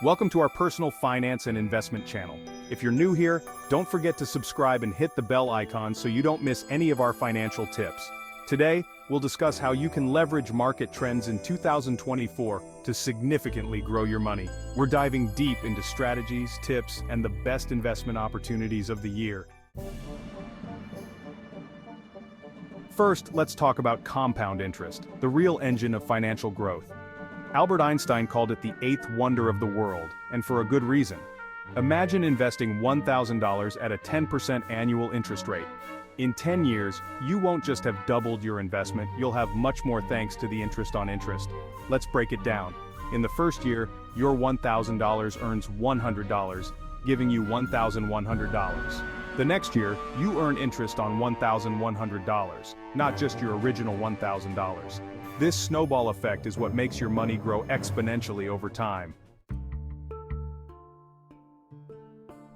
Welcome to our personal finance and investment channel. If you're new here, don't forget to subscribe and hit the bell icon so you don't miss any of our financial tips. Today, we'll discuss how you can leverage market trends in 2024 to significantly grow your money. We're diving deep into strategies, tips, and the best investment opportunities of the year. First, let's talk about compound interest, the real engine of financial growth. Albert Einstein called it the eighth wonder of the world, and for a good reason. Imagine investing $1,000 at a 10% annual interest rate. In 10 years, you won't just have doubled your investment, you'll have much more thanks to the interest on interest. Let's break it down. In the first year, your $1,000 earns $100, giving you $1,100. The next year, you earn interest on $1,100, not just your original $1,000. This snowball effect is what makes your money grow exponentially over time.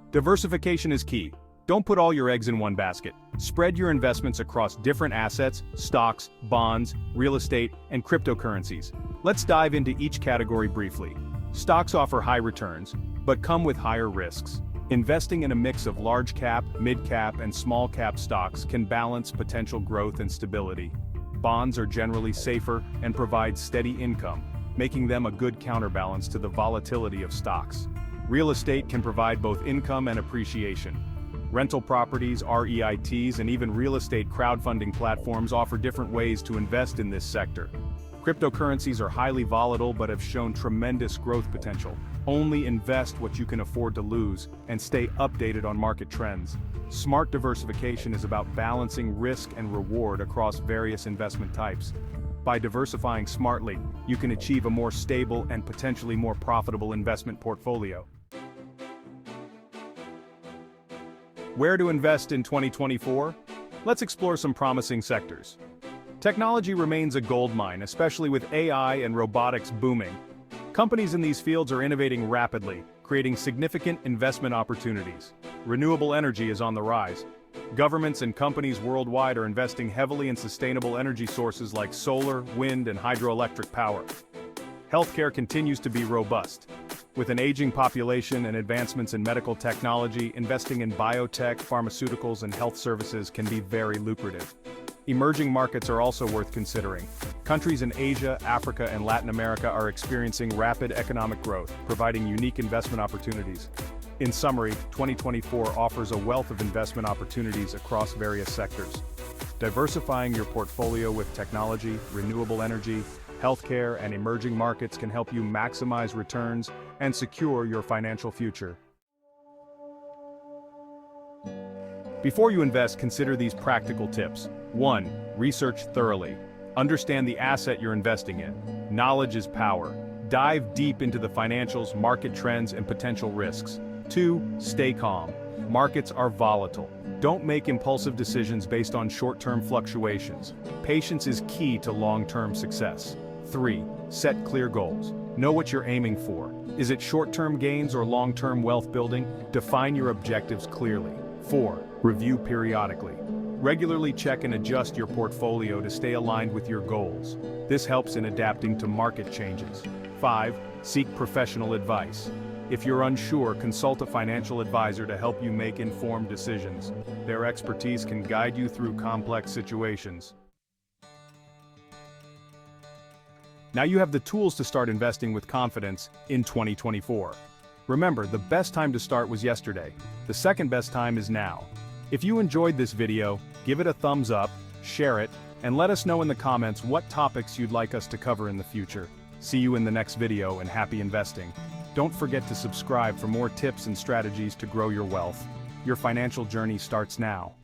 Diversification is key. Don't put all your eggs in one basket. Spread your investments across different assets, stocks, bonds, real estate, and cryptocurrencies. Let's dive into each category briefly. Stocks offer high returns, but come with higher risks. Investing in a mix of large cap, mid cap, and small cap stocks can balance potential growth and stability. Bonds are generally safer and provide steady income, making them a good counterbalance to the volatility of stocks. Real estate can provide both income and appreciation. Rental properties, REITs, and even real estate crowdfunding platforms offer different ways to invest in this sector. Cryptocurrencies are highly volatile but have shown tremendous growth potential. Only invest what you can afford to lose and stay updated on market trends. Smart diversification is about balancing risk and reward across various investment types. By diversifying smartly, you can achieve a more stable and potentially more profitable investment portfolio. Where to invest in 2024? Let's explore some promising sectors. Technology remains a goldmine, especially with AI and robotics booming. Companies in these fields are innovating rapidly, creating significant investment opportunities. Renewable energy is on the rise. Governments and companies worldwide are investing heavily in sustainable energy sources like solar, wind, and hydroelectric power. Healthcare continues to be robust. With an aging population and advancements in medical technology, investing in biotech, pharmaceuticals, and health services can be very lucrative. Emerging markets are also worth considering. Countries in Asia, Africa, and Latin America are experiencing rapid economic growth, providing unique investment opportunities. In summary, 2024 offers a wealth of investment opportunities across various sectors. Diversifying your portfolio with technology, renewable energy, healthcare, and emerging markets can help you maximize returns and secure your financial future. Before you invest, consider these practical tips. 1. Research thoroughly. Understand the asset you're investing in. Knowledge is power. Dive deep into the financials, market trends, and potential risks. 2. Stay calm. Markets are volatile. Don't make impulsive decisions based on short-term fluctuations. Patience is key to long-term success. 3. Set clear goals. Know what you're aiming for. Is it short-term gains or long-term wealth building? Define your objectives clearly. 4. Review periodically. Regularly check and adjust your portfolio to stay aligned with your goals. This helps in adapting to market changes. 5. Seek professional advice. If you're unsure, consult a financial advisor to help you make informed decisions. Their expertise can guide you through complex situations. Now you have the tools to start investing with confidence in 2024. Remember, the best time to start was yesterday. The second best time is now. If you enjoyed this video, give it a thumbs up, share it, and let us know in the comments what topics you'd like us to cover in the future. See you in the next video, and happy investing. Don't forget to subscribe for more tips and strategies to grow your wealth. Your financial journey starts now.